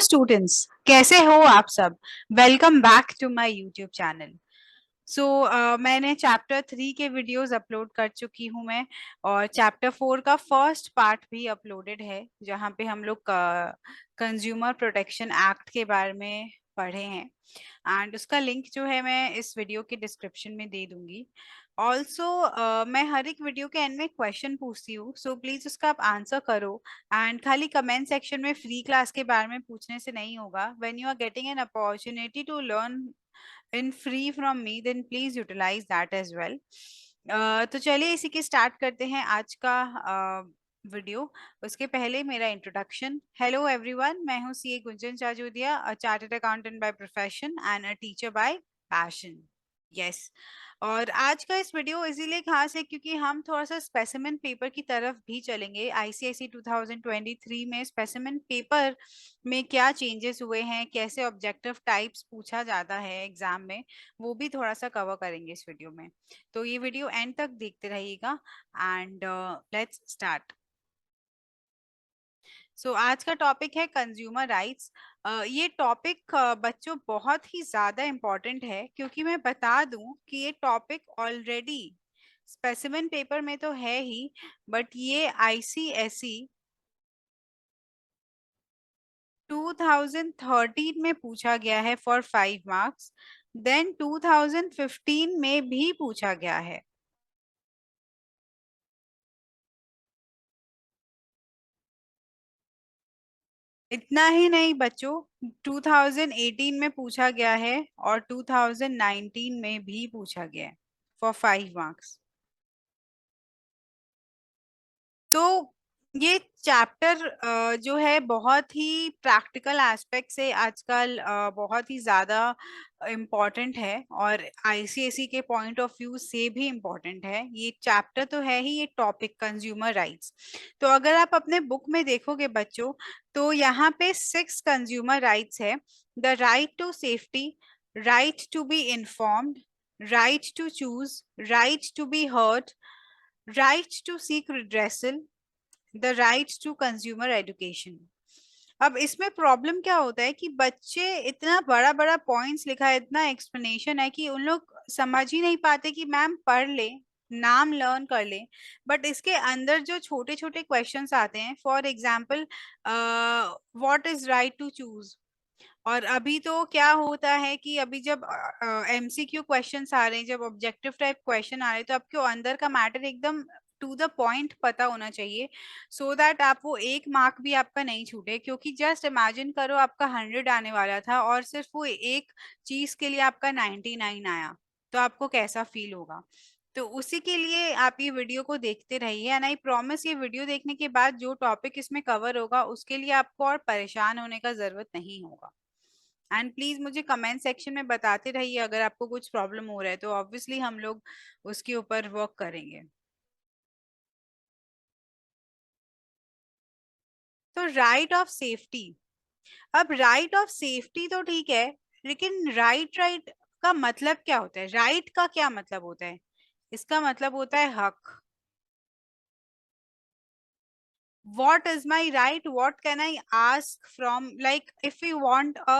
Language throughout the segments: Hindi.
स्टूडेंट्स, कैसे हो आप सब। Welcome back to my YouTube channel. So मैंने चैप्टर 3 के वीडियोस अपलोड कर चुकी हूँ मैं, और चैप्टर 4 का फर्स्ट पार्ट भी अपलोडेड है जहाँ पे हम लोग कंज्यूमर प्रोटेक्शन एक्ट के बारे में पढ़े हैं। एंड उसका लिंक जो है मैं इस वीडियो के डिस्क्रिप्शन में दे दूंगी। ऑल्सो मैं हर एक वीडियो के एंड में क्वेश्चन पूछती हूँ, सो प्लीज उसका आप आंसर करो। एंड खाली कमेंट सेक्शन में फ्री क्लास के बारे में पूछने से नहीं होगा। When you are getting an opportunity to learn in free from me, then please utilize that as well. तो चलिए इसी के स्टार्ट करते हैं आज का वीडियो। उसके पहले मेरा इंट्रोडक्शन। हेलो एवरीवन, मैं हूँ CA Gunjan Chajodia, a chartered accountant by profession and a teacher by passion. Yes. और आज का इस वीडियो इसीलिए खास है क्योंकि हम थोड़ा सा स्पेसिमेन पेपर की तरफ भी चलेंगे। आईसीएसई 2023 में स्पेसिमेन पेपर में क्या चेंजेस हुए हैं, कैसे ऑब्जेक्टिव टाइप्स पूछा जाता है एग्जाम में, वो भी थोड़ा सा कवर करेंगे इस वीडियो में। तो ये वीडियो एंड तक देखते रहिएगा एंड लेट्स स्टार्ट। सो आज का टॉपिक है कंज्यूमर राइट्स। ये टॉपिक बच्चों बहुत ही ज्यादा इम्पोर्टेंट है, क्योंकि मैं बता दूं कि ये टॉपिक ऑलरेडी स्पेसिमेन पेपर में तो है ही, बट ये आईसीएसई 2013 में पूछा गया है फॉर 5 मार्क्स। देन 2015 में भी पूछा गया है। इतना ही नहीं बच्चों, 2018 में पूछा गया है और 2019 में भी पूछा गया है फॉर 5 मार्क्स। तो ये चैप्टर जो है बहुत ही प्रैक्टिकल एस्पेक्ट से आजकल बहुत ही ज्यादा इम्पोर्टेंट है, और आईसीएसई के पॉइंट ऑफ व्यू से भी इम्पोर्टेंट है। ये चैप्टर तो है ही, ये टॉपिक कंज्यूमर राइट्स। तो अगर आप अपने बुक में देखोगे बच्चों, तो यहाँ पे 6 कंज्यूमर राइट्स है। The right to safety, right to be informed, right to choose, right to be heard, right to seek redressal, the right to consumer education. अब इसमें प्रॉब्लम क्या होता है कि बच्चे, इतना बड़ा बड़ा पॉइंट्स लिखा है, इतना एक्सप्लेनेशन है कि उन लोग समझ ही नहीं पाते कि मैम पढ़ ले, नाम लर्न कर ले, बट इसके अंदर जो छोटे छोटे क्वेश्चंस आते हैं, for example what is right to choose. और अभी तो क्या होता है कि अभी जब एमसीक्यू क्वेश्चंस आ रहे हैं, जब ऑब्जेक्टिव टाइप क्वेश्चन आ रहे हैं, तो आपको अंदर का मैटर एकदम टू द पॉइंट पता होना चाहिए, सो दैट आप वो 1 मार्क भी आपका नहीं छूटे। क्योंकि जस्ट इमेजिन करो आपका 100 आने वाला था और सिर्फ वो एक चीज के लिए आपका 99 आया, तो आपको कैसा फील होगा। तो उसी के लिए आप ये वीडियो को देखते रहिए, एंड आई प्रॉमिस ये वीडियो देखने के बाद जो टॉपिक इसमें कवर होगा उसके लिए आपको और परेशान होने का जरूरत नहीं होगा। एंड प्लीज मुझे कमेंट सेक्शन में बताते रहिए अगर आपको कुछ प्रॉब्लम हो रहा है, तो ऑब्वियसली हम लोग उसके ऊपर वर्क करेंगे। तो राइट ऑफ सेफ्टी। अब राइट ऑफ सेफ्टी तो ठीक है, लेकिन राइट राइट का मतलब क्या होता है, राइट का क्या मतलब होता है। इसका मतलब होता है हक। What is my right, what can I ask from, like if we want a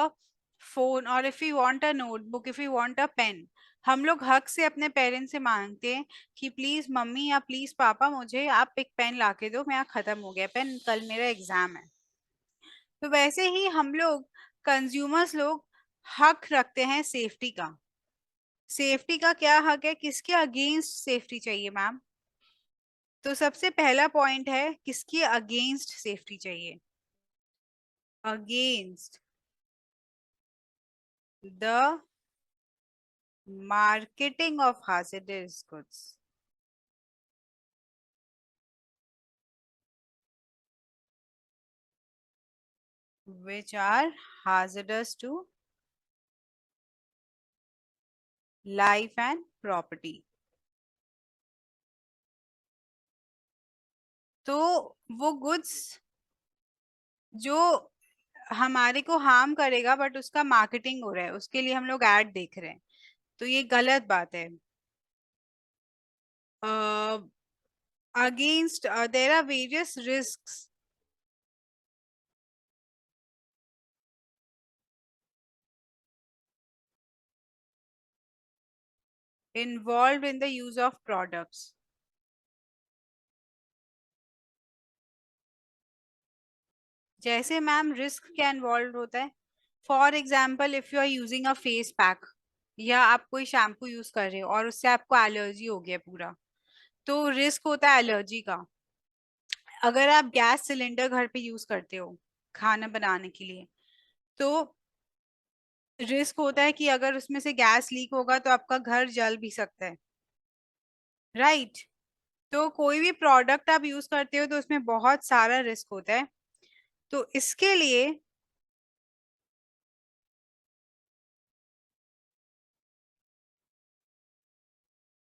phone or if we want a notebook, if we want a pen, हम लोग हक से अपने पेरेंट्स से मांगते हैं कि प्लीज मम्मी या प्लीज पापा मुझे आप एक पेन ला के दो, मेरा खत्म हो गया पेन, कल मेरा एग्जाम है। तो वैसे ही हम लोग कंज्यूमर्स लोग हक रखते हैं सेफ्टी का। सेफ्टी का क्या हक है, किसके अगेंस्ट सेफ्टी चाहिए मैम। तो सबसे पहला पॉइंट है, किसके अगेंस्ट सेफ्टी चाहिए। against the marketing of hazardous goods which are hazardous to life and property। तो वो गुड्स जो हमारे को हार्म करेगा, बट उसका मार्केटिंग हो रहा है, उसके लिए हम लोग ऐड देख रहे हैं, तो ये गलत बात है। Against there are various risks. Involved in the use of products. जैसे मैम रिस्क क्या इन्वॉल्व होता है? For example if you are using a face pack, या आप कोई शैम्पू यूज कर रहे हो और उससे आपको एलर्जी हो गया पूरा, तो रिस्क होता है एलर्जी का। अगर आप गैस सिलेंडर घर पे यूज करते हो खाना बनाने के लिए, तो रिस्क होता है कि अगर उसमें से गैस लीक होगा तो आपका घर जल भी सकता है, राइट? तो कोई भी प्रोडक्ट आप यूज करते हो तो उसमें बहुत सारा रिस्क होता है। तो इसके लिए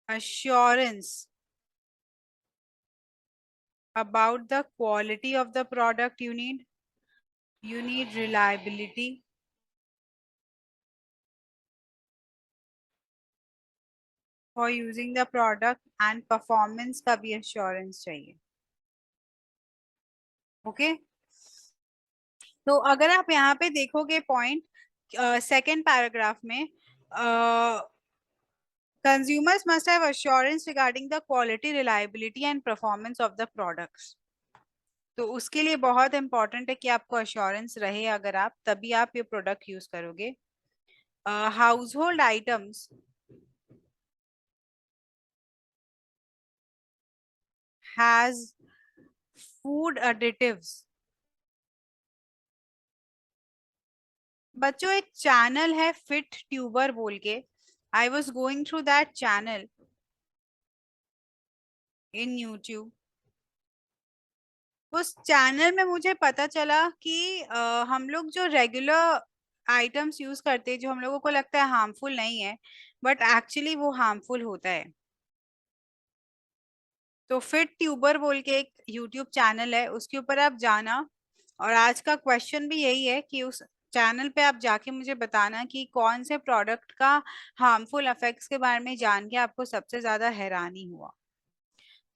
assurance about the quality of the product you need reliability for using the product and performance का भी assurance चाहिए। ओके, तो अगर आप यहाँ पे देखोगे पॉइंट सेकेंड पैराग्राफ में, consumers must have assurance regarding the quality, reliability and performance of the products। तो उसके लिए बहुत इंपॉर्टेंट है कि आपको अश्योरेंस रहे, अगर आप तभी आप ये प्रोडक्ट यूज करोगे। House hold items has food additives. बच्चों एक चैनल है फिट ट्यूबर बोल के, I was going through that channel in YouTube. उस चैनल में मुझे पता चला कि हम लोग जो रेगुलर आइटम्स यूज करते हैं जो हम लोगों को लगता है हार्मफुल नहीं है, बट एक्चुअली वो हार्मफुल होता है। तो फिट ट्यूबर बोल के एक यूट्यूब चैनल है, उसके ऊपर आप जाना। और आज का क्वेश्चन भी यही है कि उस चैनल पे आप जाके मुझे बताना कि कौन से प्रोडक्ट का हार्मफुल इफेक्ट्स के बारे में जान के आपको सबसे ज्यादा हैरानी हुआ।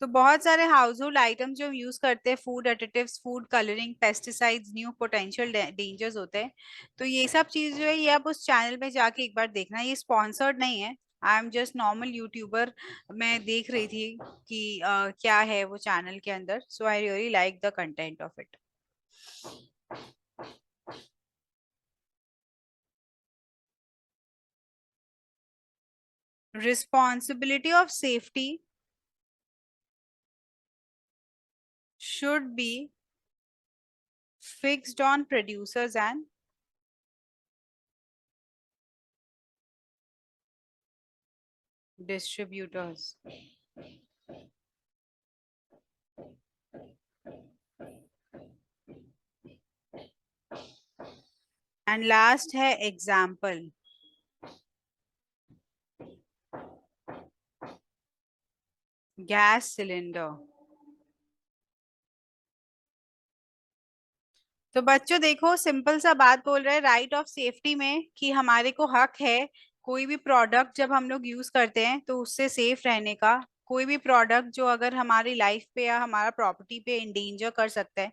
तो बहुत सारे हाउस होल्ड आइटम जो हम यूज करते हैं, food additives, food colouring, pesticides, new potential dangers होते हैं। तो ये सब चीज जो है ये आप उस चैनल में जाके एक बार देखना, ये स्पॉन्सर्ड नहीं है, I am just normal YouTuber. मैं देख रही थी कि क्या है वो चैनल के अंदर, so I really like the content of it. Responsibility of safety should be fixed on producers and distributors। And last है एग्जाम्पल, गैस सिलेंडर। तो बच्चों देखो सिंपल सा बात बोल रहे हैं राइट ऑफ सेफ्टी में कि हमारे को हक है कोई भी प्रोडक्ट जब हम लोग यूज करते हैं तो उससे सेफ रहने का। कोई भी प्रोडक्ट जो अगर हमारी लाइफ पे या हमारा प्रॉपर्टी पे इंडेंजर कर सकता है,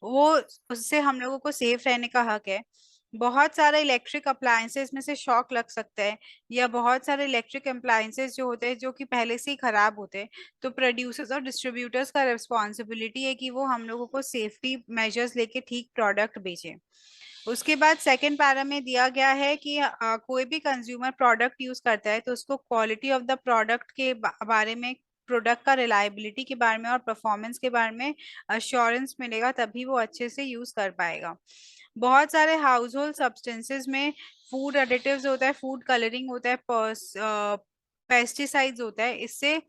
वो उससे हम लोगों को सेफ रहने का हक है। बहुत सारे इलेक्ट्रिक अप्लायंसेस में से शॉक लग सकता है, या बहुत सारे इलेक्ट्रिक अप्लायंसेस जो होते हैं जो कि पहले से ही खराब होते हैं, तो प्रोड्यूसर्स और डिस्ट्रीब्यूटर्स का रिस्पॉन्सिबिलिटी है कि वो हम लोगों को सेफ्टी मेजर्स लेके ठीक प्रोडक्ट बेचें। उसके बाद सेकंड पैरा में दिया गया है कि कोई भी कंज्यूमर प्रोडक्ट यूज करता है तो उसको क्वालिटी ऑफ द प्रोडक्ट के बारे में, प्रोडक्ट का रिलायबिलिटी के बारे में और परफॉर्मेंस के बारे में अश्योरेंस मिलेगा, तभी वो अच्छे से यूज कर पाएगा। बहुत सारे हाउस होल्ड सब्सटेंसेस में फूड एडिटिव्स होता है, फूड कलरिंग होता है, पेस्टिसाइड्स होता है, इससे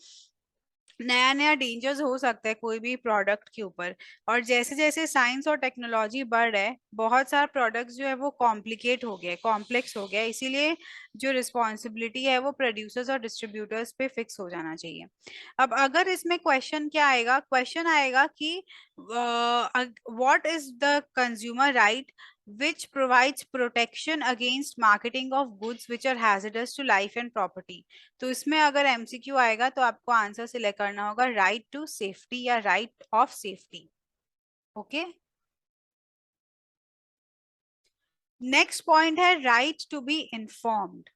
नया नया डेंजर्स हो सकता है कोई भी प्रोडक्ट के ऊपर। और जैसे जैसे साइंस और टेक्नोलॉजी बढ़ रहा है, बहुत सारा प्रोडक्ट्स जो है वो कॉम्प्लिकेट हो गया है, कॉम्प्लेक्स हो गया है, इसीलिए जो रिस्पॉन्सिबिलिटी है वो प्रोड्यूसर्स और डिस्ट्रीब्यूटर्स पे फिक्स हो जाना चाहिए। अब अगर इसमें क्वेश्चन क्या आएगा, क्वेश्चन आएगा कि what is the consumer right which provides protection against marketing of goods which are hazardous to life and property। तो इसमें अगर एमसीक्यू आएगा तो आपको आंसर सिलेक्ट करना होगा राइट टू सेफ्टी या right of safety. Okay, next point है right to be informed.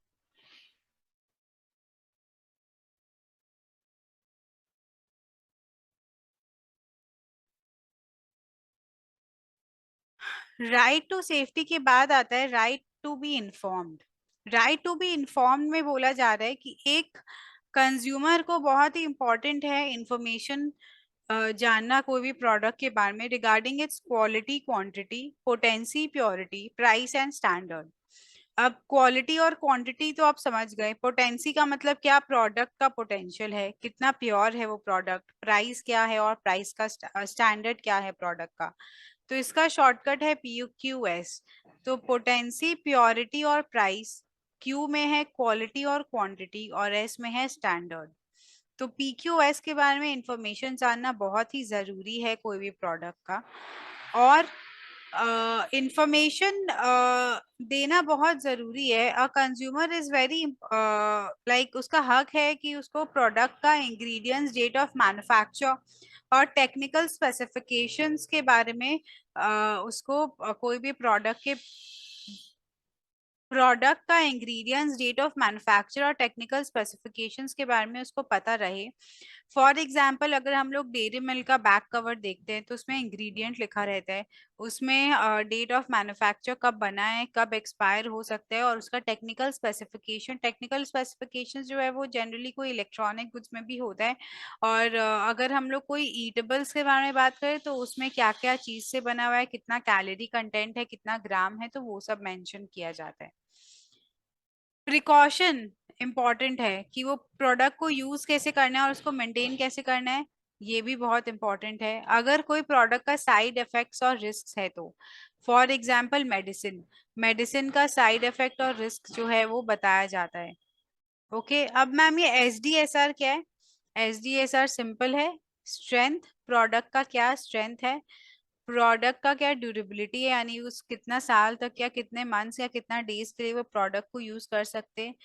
Right to safety के बाद आता है right to be informed. Right to be informed में बोला जा रहा है कि एक कंज्यूमर को बहुत ही इंपॉर्टेंट है इंफॉर्मेशन जानना कोई भी प्रोडक्ट के बारे में, regarding it's quality, quantity, potency, purity, price and standard. अब क्वालिटी और क्वांटिटी तो आप समझ गए। पोटेंसी का मतलब क्या, प्रोडक्ट का पोटेंशियल है, कितना प्योर है वो प्रोडक्ट। प्राइस क्या है, और प्राइस का स्टैंडर्ड क्या है प्रोडक्ट का। तो इसका शॉर्टकट है PQS। तो पोटेंसी, प्योरिटी और प्राइस, क्यू में है क्वालिटी और क्वांटिटी, और एस में है स्टैंडर्ड। तो PQS के बारे में इंफॉर्मेशन जानना बहुत ही जरूरी है कोई भी प्रोडक्ट का। और इंफॉर्मेशन देना बहुत जरूरी है। A consumer is very like, उसका हक है कि उसको प्रोडक्ट का इंग्रेडिएंट्स, डेट ऑफ मैन्युफैक्चर और टेक्निकल स्पेसिफिकेशंस के बारे में उसको कोई भी प्रोडक्ट का इंग्रेडिएंट्स, डेट ऑफ मैन्युफैक्चर और टेक्निकल स्पेसिफिकेशंस के बारे में उसको पता रहे। फॉर एग्जांपल, अगर हम लोग डेयरी मिल्क का बैक कवर देखते हैं तो उसमें इंग्रेडिएंट लिखा रहता है, उसमें डेट ऑफ मैन्युफैक्चर कब बना है, कब एक्सपायर हो सकता है, और उसका टेक्निकल स्पेसिफिकेशन जो है वो जनरली कोई इलेक्ट्रॉनिक गुड्स में भी होता है। और अगर हम लोग कोई ईटेबल्स के बारे में बात करें तो उसमें क्या क्या चीज से बना हुआ है, कितना कैलोरी कंटेंट है, कितना ग्राम है, तो वो सब मेंशन किया जाता है। प्रिकॉशन इंपॉर्टेंट है कि वो प्रोडक्ट को यूज कैसे करना है और उसको मेंटेन कैसे करना है, ये भी बहुत इंपॉर्टेंट है। अगर कोई प्रोडक्ट का साइड इफेक्ट्स और रिस्क है तो, फॉर एग्जांपल मेडिसिन, मेडिसिन का साइड इफेक्ट और रिस्क जो है वो बताया जाता है। ओके, अब मैम ये SDSR क्या है? SDSR सिंपल है, स्ट्रेंथ, प्रोडक्ट का क्या स्ट्रेंथ है, प्रोडक्ट का क्या ड्यूरेबिलिटी है, यानी उस कितना साल तक या कितने मंथ्स या कितना डेज के लिए वो प्रोडक्ट को यूज कर सकते हैं,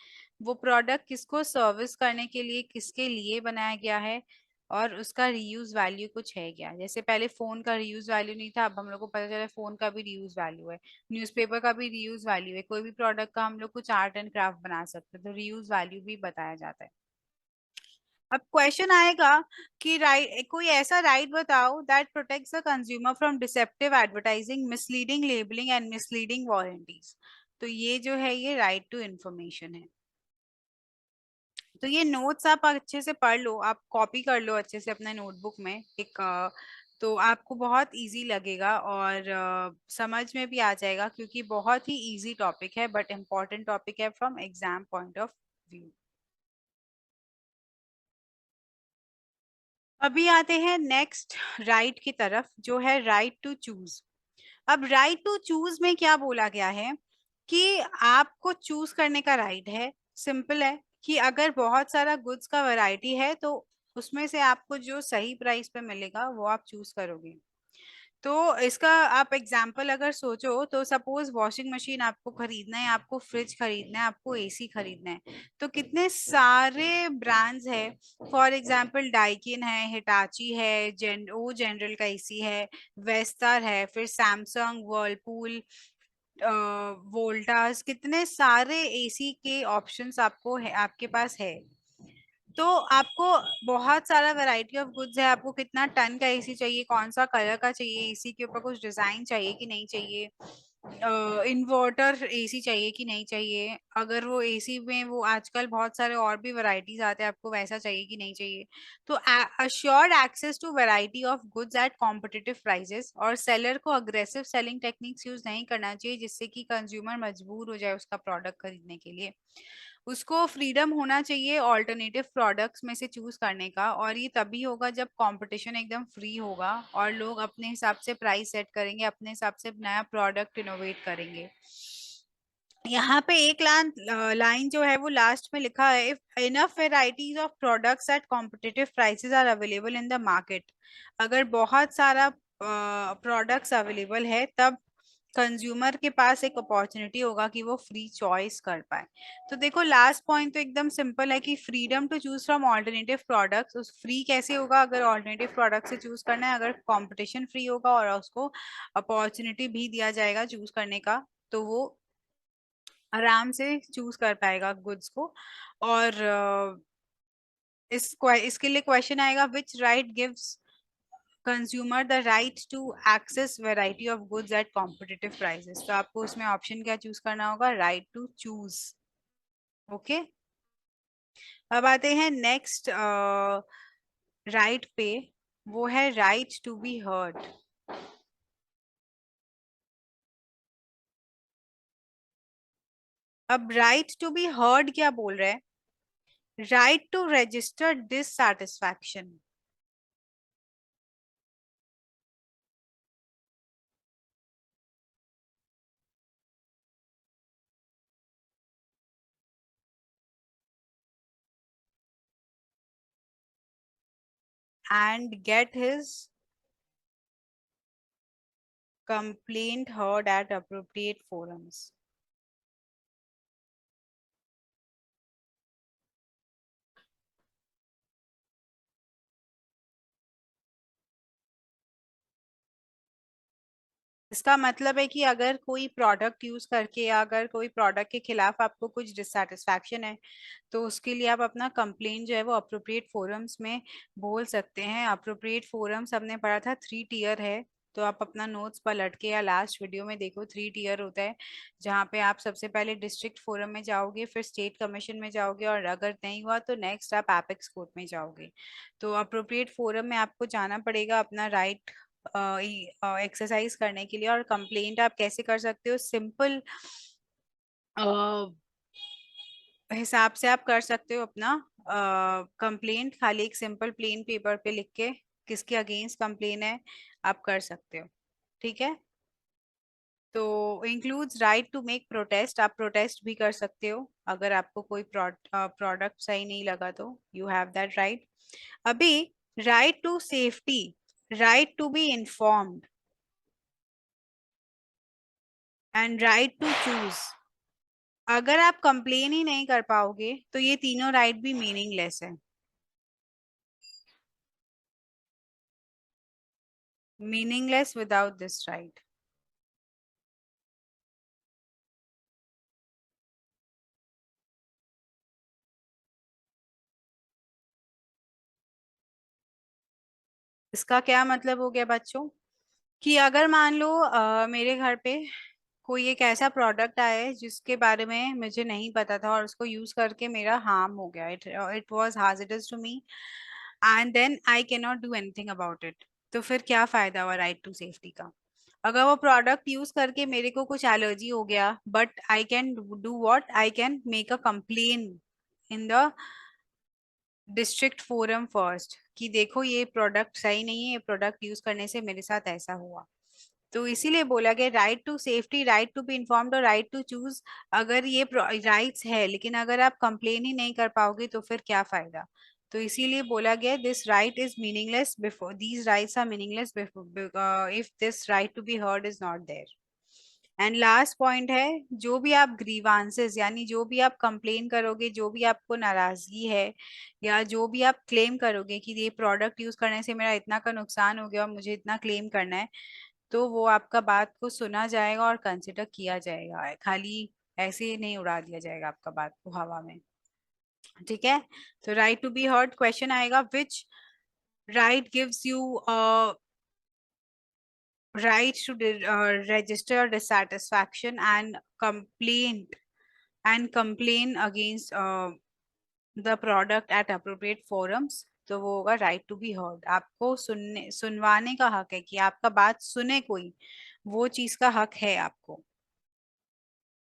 वो प्रोडक्ट किसको सर्विस करने के लिए, किसके लिए बनाया गया है, और उसका रीयूज वैल्यू कुछ है क्या। जैसे पहले फोन का रीयूज वैल्यू नहीं था, अब हम लोग को पता चला फोन का भी रीयूज वैल्यू है। न्यूज़पेपर का भी रीयूज वैल्यू है। कोई भी प्रोडक्ट का हम लोग कुछ आर्ट एंड क्राफ्ट बना सकते हैं, तो रीयूज वैल्यू भी बताया जाता है। अब क्वेश्चन आएगा कि राइट, कोई ऐसा राइट बताओ that protects the consumer from deceptive advertising, misleading labelling and misleading warranties. तो ये जो है ये राइट टू इंफॉर्मेशन है। तो ये नोट्स आप अच्छे से पढ़ लो, आप कॉपी कर लो अच्छे से अपने नोटबुक में एक तो आपको बहुत इजी लगेगा और समझ में भी आ जाएगा, क्योंकि बहुत ही इजी टॉपिक है बट इम्पोर्टेंट टॉपिक है from exam point of view. अभी आते हैं नेक्स्ट राइट की तरफ, जो है राइट टू चूज। अब राइट टू चूज में क्या बोला गया है कि आपको चूज करने का राइट है। सिंपल है कि अगर बहुत सारा गुड्स का वैरायटी है तो उसमें से आपको जो सही प्राइस पे मिलेगा वो आप चूज करोगे। तो इसका आप एग्जाम्पल अगर सोचो तो सपोज वॉशिंग मशीन आपको खरीदना है, आपको फ्रिज खरीदना है, आपको AC खरीदना है, तो कितने सारे ब्रांड्स है। फॉर एग्जाम्पल डाइकिन है, हिटाची है, जनरल का AC है, वेस्टर है, फिर सैमसंग, वर्लपूल, वोल्टास, कितने सारे AC के ऑप्शंस आपको है, आपके पास है। तो आपको बहुत सारा वैरायटी ऑफ गुड्स है, आपको कितना टन का AC चाहिए, कौन सा कलर का चाहिए, AC के ऊपर कुछ डिजाइन चाहिए कि नहीं चाहिए, इन्वर्टर AC चाहिए कि नहीं चाहिए, अगर वो AC में वो आजकल बहुत सारे और भी वैरायटीज आते हैं, आपको वैसा चाहिए कि नहीं चाहिए। तो assured access to variety of goods at competitive prices, और सेलर को अग्रेसिव सेलिंग टेक्निक्स यूज नहीं करना चाहिए जिससे कि कंज्यूमर मजबूर हो जाए उसका प्रोडक्ट खरीदने के लिए। उसको फ्रीडम होना चाहिए ऑल्टरनेटिव प्रोडक्ट्स में से चूज करने का, और ये तभी होगा जब कंपटीशन एकदम फ्री होगा और लोग अपने हिसाब से प्राइस सेट करेंगे, अपने हिसाब से नया प्रोडक्ट इनोवेट करेंगे। यहाँ पे एक लाइन जो है वो लास्ट में लिखा है, if enough varieties of products at competitive prices are available in the market. अगर बहुत सारा प्रोडक्ट्स अवेलेबल है तब कंज्यूमर के पास एक अपॉर्चुनिटी होगा कि वो फ्री चॉइस कर पाए। तो देखो लास्ट पॉइंट तो एकदम सिंपल है कि freedom to choose from alternative products. उस फ्री कैसे होगा, अगर ऑल्टरनेटिव प्रोडक्ट से चूज करना है, अगर कंपटीशन फ्री होगा और उसको अपॉर्चुनिटी भी दिया जाएगा चूज करने का, तो वो आराम से चूज कर पाएगा गुड्स को। और इसके लिए क्वेश्चन आएगा, which right gives consumer the right to access variety of goods at competitive prices. तो आपको उसमें ऑप्शन क्या चूज करना होगा? Right to choose. ओके, अब आते हैं नेक्स्ट राइट पे, वो है राइट टू बी हर्ड। अब राइट टू बी हर्ड क्या बोल रहे हैं? Right to register dissatisfaction. And get his complaint heard at appropriate forums। इसका मतलब है कि अगर कोई प्रोडक्ट यूज करके या अगर कोई प्रोडक्ट के खिलाफ आपको कुछ डिससेटिस्फैक्शन है, तो उसके लिए आप अपना कंप्लेन जो है वो अप्रोप्रिएट फोरम्स में बोल सकते हैं। अप्रोप्रिएट फोरम्स हमने पढ़ा था 3 टियर है, तो आप अपना नोट्स पलट के या लास्ट वीडियो में देखो, 3 टियर होता है। जहाँ पे आप सबसे पहले डिस्ट्रिक्ट फोरम में जाओगे, फिर स्टेट कमीशन में जाओगे, और अगर नहीं हुआ तो नेक्स्ट आप एपेक्स कोर्ट में जाओगे। तो अप्रोप्रिएट फोरम में आपको जाना पड़ेगा अपना राइट एक्सरसाइज करने के लिए। और कंप्लेंट आप कैसे कर सकते हो? सिंपल हिसाब से आप कर सकते हो अपना कंप्लेंट, खाली एक सिंपल प्लेन पेपर पे लिख के किसके अगेंस्ट कंप्लेन है आप कर सकते हो। ठीक है, तो includes right to make protest. आप प्रोटेस्ट भी कर सकते हो अगर आपको कोई प्रोडक्ट सही नहीं लगा तो यू हैव दैट राइट। अभी right to safety, right to be informed and right to choose. अगर आप कंप्लेन ही नहीं कर पाओगे तो ये तीनों राइट भी मीनिंगलेस है। Meaningless without this right. इसका क्या मतलब हो गया बच्चों? कि अगर मान लो मेरे घर पे कोई एक ऐसा प्रोडक्ट आया है जिसके बारे में मुझे नहीं पता था और उसको यूज करके मेरा हार्म हो गया, it was hazardous to me, and then I can not do anything about it. तो फिर क्या फायदा हुआ राइट टू सेफ्टी का? अगर वो प्रोडक्ट यूज करके मेरे को कुछ एलर्जी हो गया, but I can do what, I can make a complain in the district forum first कि देखो ये प्रोडक्ट सही नहीं है, ये प्रोडक्ट यूज करने से मेरे साथ ऐसा हुआ। तो इसीलिए बोला गया right to safety, right to be informed और राइट टू चूज। अगर ये राइट्स है लेकिन अगर आप कंप्लेन ही नहीं कर पाओगे तो फिर क्या फायदा? तो इसीलिए बोला गया this right is meaningless before, these rights are meaningless before if this right to be heard is not there. And last point है, जो भी आप ग्रीवांसेस यानी जो भी आप कंप्लेन करोगे, जो भी आपको नाराजगी है या जो भी आप क्लेम करोगे कि ये प्रोडक्ट यूज करने से मेरा इतना का नुकसान हो गया और मुझे इतना क्लेम करना है, तो वो आपका बात को सुना जाएगा और कंसिडर किया जाएगा। खाली ऐसे नहीं उड़ा दिया जाएगा आपका बात को हवा में। ठीक है, तो right to be heard question आएगा, which right gives you right to register dissatisfaction and complain against the product at appropriate forums। तो वो होगा राइट टू बी हर्ड। आपको सुनवाने का हक है कि आपका बात सुने कोई, वो चीज का हक है आपको।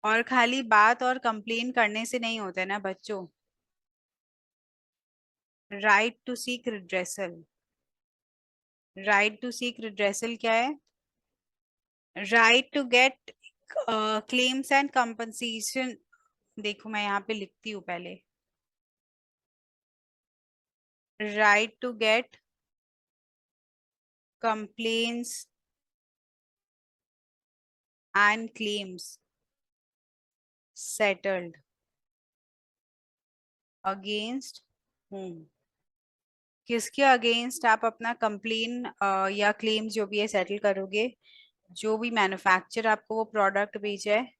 और खाली बात और कंप्लेन करने से नहीं होता है ना बच्चों। Right to seek redressal, right to seek redressal क्या है? Right to get claims and compensation. देखो मैं यहाँ पे लिखती हूँ पहले, right to get complaints and claims settled against home. किसके अगेंस्ट आप अपना कंप्लेन या क्लेम जो भी है सेटल करोगे? जो भी मैन्युफैक्चर आपको वो प्रोडक्ट भेजा है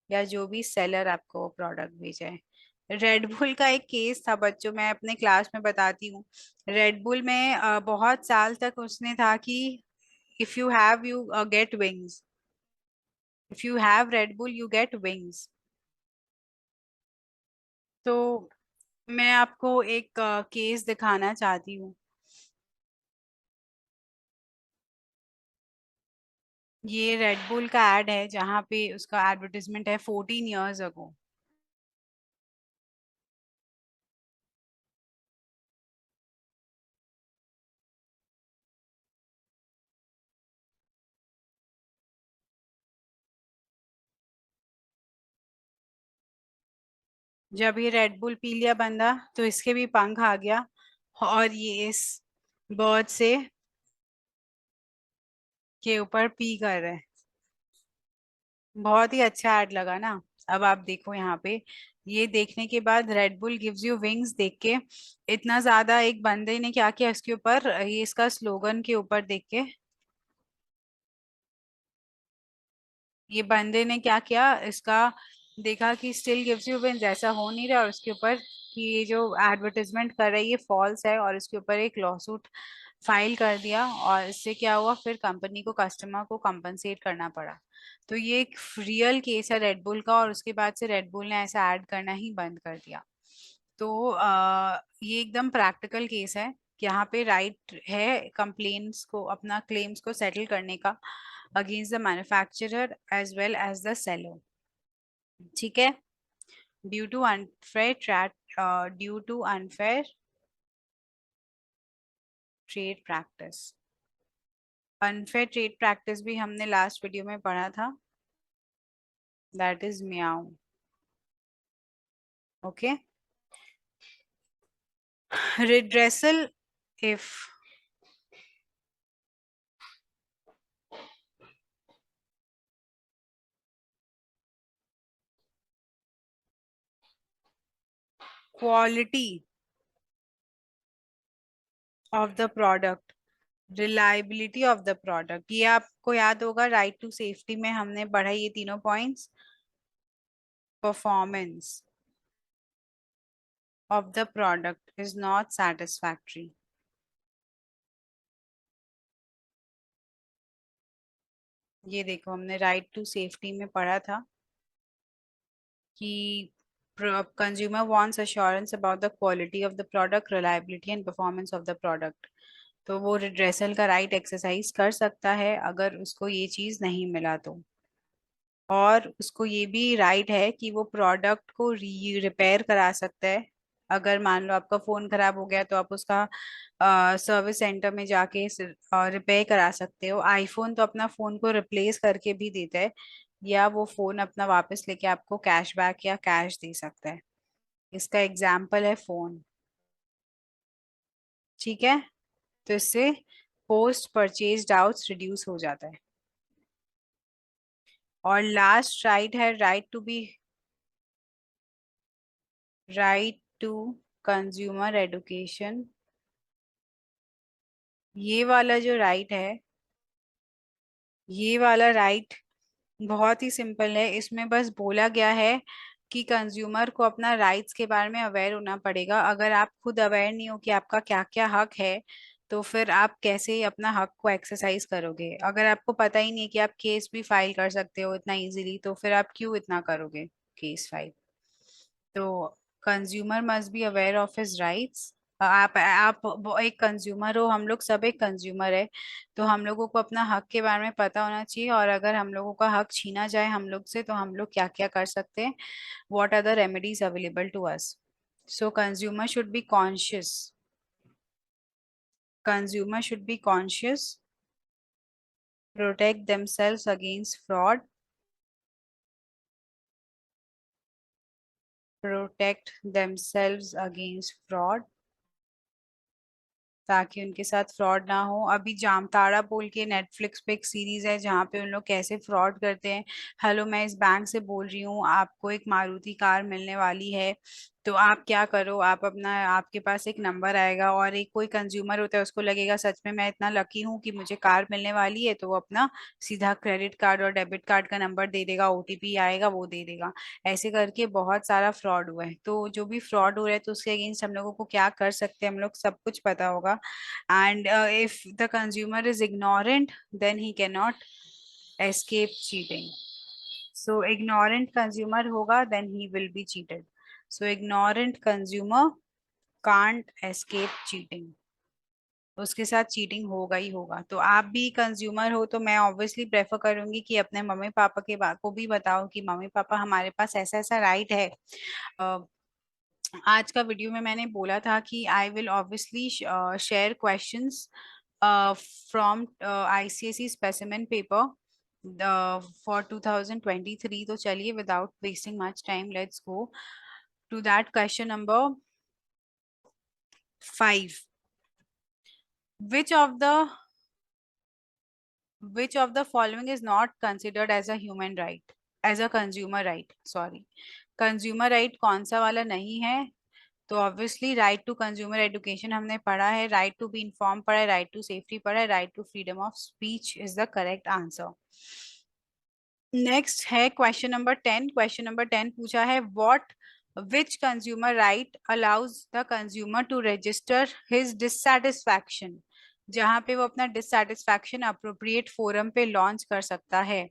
या जो भी सेलर आपको वो प्रोडक्ट भेजा है। रेडबुल का एक केस था बच्चों, मैं अपने क्लास में बताती हूँ। रेडबुल में बहुत साल तक उसने था कि if you have you get wings, if you have Red Bull you get wings. तो मैं आपको एक केस दिखाना चाहती हूँ। ये रेडबुल का एड है जहाँ पे उसका एडवर्टाइजमेंट है 14 years अगो। जब ये रेडबुल पी लिया बंदा तो इसके भी पंख आ गया, और ये इस बर्ड से के ऊपर पी कर रहे हैं। बहुत ही अच्छा ऐड लगा ना। अब आप देखो यहाँ पे, ये देखने के बाद रेडबुल गिव्स यू विंग्स देख के इतना ज्यादा एक बंदे ने क्या किया इसके ऊपर, ये इसका स्लोगन के ऊपर देख के ये बंदे ने क्या किया इसका, देखा कि स्टिल गिव्स यू विंस ऐसा हो नहीं रहा, और उसके ऊपर कि ये जो एडवर्टाइजमेंट कर रही है ये फॉल्स है, और इसके ऊपर एक लॉसूट फाइल कर दिया, और इससे क्या हुआ फिर कंपनी को कस्टमर को कंपनसेट करना पड़ा। तो ये एक रियल केस है रेडबुल का, और उसके बाद से रेडबुल ने ऐसा ऐड करना ही बंद कर दिया। तो ये एकदम प्रैक्टिकल केस है। यहाँ पे राइट है कंप्लेन्स को, अपना क्लेम्स को सेटल करने का against the manufacturer as well as the seller. ठीक है। Due to unfair due to unfair trade practice. Unfair trade practice भी हमने लास्ट वीडियो में पढ़ा था, दैट इज म्याऊ। Okay. Redressal if quality of the product, reliability of the product, ये आपको याद होगा राइट टू सेफ्टी में हमने पढ़ा ये तीनों points. Performance of the product is not satisfactory। ये देखो हमने राइट टू सेफ्टी में पढ़ा था कि consumer wants assurance about the quality of the product, reliability and performance of the product। तो वो रिड्रेसल का राइट एक्सरसाइज कर सकता है अगर उसको ये चीज नहीं मिला तो। और उसको ये भी राइट है कि वो प्रोडक्ट को रिपेयर करा सकता है। अगर मान लो आपका फोन खराब हो गया तो आप उसका सर्विस सेंटर में जाके रिपेयर करा सकते हो। आईफोन तो अपना फोन को रिप्लेस करके भी देता है, या वो फोन अपना वापस लेके आपको कैशबैक या कैश दे सकता है। इसका एग्जाम्पल है फोन। ठीक है। तो इससे पोस्ट परचेज डाउट्स रिड्यूस हो जाता है। और लास्ट राइट है राइट टू कंज्यूमर एडुकेशन। ये वाला जो राइट है, ये वाला राइट बहुत ही सिंपल है। इसमें बस बोला गया है कि कंज्यूमर को अपना राइट्स के बारे में अवेयर होना पड़ेगा। अगर आप खुद अवेयर नहीं हो कि आपका क्या क्या हक है, तो फिर आप कैसे अपना हक को एक्सरसाइज करोगे। अगर आपको पता ही नहीं है कि आप केस भी फाइल कर सकते हो इतना इजीली, तो फिर आप क्यों इतना करोगे केस फाइल। तो consumer must be aware of his rights. आप एक कंज्यूमर हो, हम लोग सब एक कंज्यूमर है, तो हम लोगों को अपना हक के बारे में पता होना चाहिए। और अगर हम लोगों का हक छीना जाए हम लोग से तो हम लोग क्या क्या कर सकते हैं, what are the remedies available to us. So consumer should be conscious, protect themselves against fraud, protect themselves against fraud, ताकि उनके साथ फ्रॉड ना हो। अभी जामताड़ा बोल के नेटफ्लिक्स पे एक सीरीज है जहाँ पे उन लोग कैसे फ्रॉड करते हैं। हेलो, मैं इस बैंक से बोल रही हूँ, आपको एक मारुति कार मिलने वाली है, तो आप क्या करो, आप अपना, आपके पास एक नंबर आएगा और एक कोई कंज्यूमर होता है, उसको लगेगा सच में मैं इतना लकी हूँ कि मुझे कार मिलने वाली है, तो वो अपना सीधा क्रेडिट कार्ड और डेबिट कार्ड का नंबर दे देगा, ओटीपी आएगा वो दे देगा। ऐसे करके बहुत सारा फ्रॉड हुआ है। तो जो भी फ्रॉड हो रहा है तो उसके अगेंस्ट हम लोगों को क्या कर सकते हैं, हम लोग सब कुछ पता होगा। And if the consumer is ignorant then he cannot escape cheating. So ignorant consumer होगा then he will be cheated. So ignorant consumer can't escape cheating. उसके साथ चीटिंग होगा ही होगा। तो आप भी कंज्यूमर हो तो मैं ऑब्वियसली प्रेफर करूंगी कि अपने मम्मी पापा के बात को भी बताओ कि मम्मी पापा हमारे पास ऐसा ऐसा राइट है। आज का वीडियो में मैंने बोला था कि I will obviously share questions from ICSE specimen paper for 2023। तो चलिए without wasting much time let's go to that question number 5। which of the which of the following is not considered as a human right, as a consumer right, sorry। Consumer right कौन सा वाला नहीं है? तो obviously right to consumer education हमने पढ़ा है, राइट टू बी इन्फॉर्म पढ़ा है, राइट टू सेफ्टी पढ़ा है, right to freedom of speech is the correct answer. Next है क्वेश्चन नंबर 10। क्वेश्चन नंबर 10 पूछा है what which consumer right allows the consumer to register his dissatisfaction. जहां पे वो अपना डिससेटिस्फैक्शन अप्रोप्रिएट फोरम पे लॉन्च कर सकता है।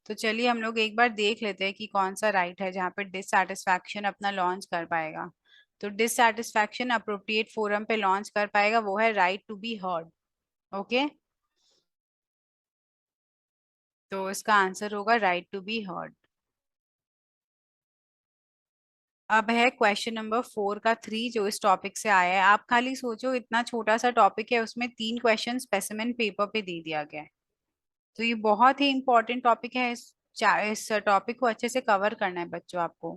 तो चलिए हम लोग एक बार देख लेते हैं कि कौन सा राइट है जहाँ पे डिससेटिस्फैक्शन अपना लॉन्च कर पाएगा। तो डिससेटिस्फैक्शन अप्रोप्रिएट फोरम पे लॉन्च कर पाएगा वो है right to be heard. Okay, तो इसका आंसर होगा राइट टू बी हर्ड। अब है क्वेश्चन नंबर 4 का 3 जो इस टॉपिक से आया है। आप खाली सोचो, इतना छोटा सा टॉपिक है, उसमें 3 क्वेश्चन स्पेसिमेन पेपर पे दे दिया गया है। तो ये बहुत ही इंपॉर्टेंट टॉपिक है। इस टॉपिक को अच्छे से कवर करना है बच्चों आपको।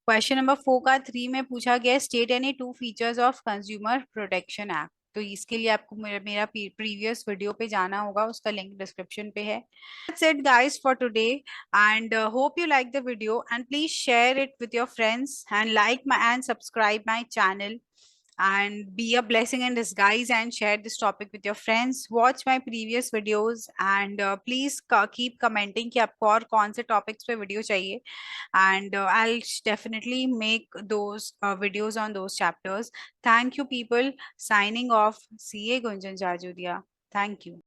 क्वेश्चन नंबर 4 का 3 में पूछा गया state any two features of consumer protection act. तो इसके लिए आपको मेरा प्रीवियस वीडियो पे जाना होगा, उसका लिंक डिस्क्रिप्शन पे है। That's it guys for today, and hope you like the video, and please share it with your friends and like my and subscribe my channel, and be a blessing in disguise and share this topic with your friends। Watch my previous videos and please keep commenting कि आपको और कौन से topics पे video चाहिए, and I'll definitely make those videos on those chapters। Thank you people, signing off, CA Gunjan Jajuria। Thank you।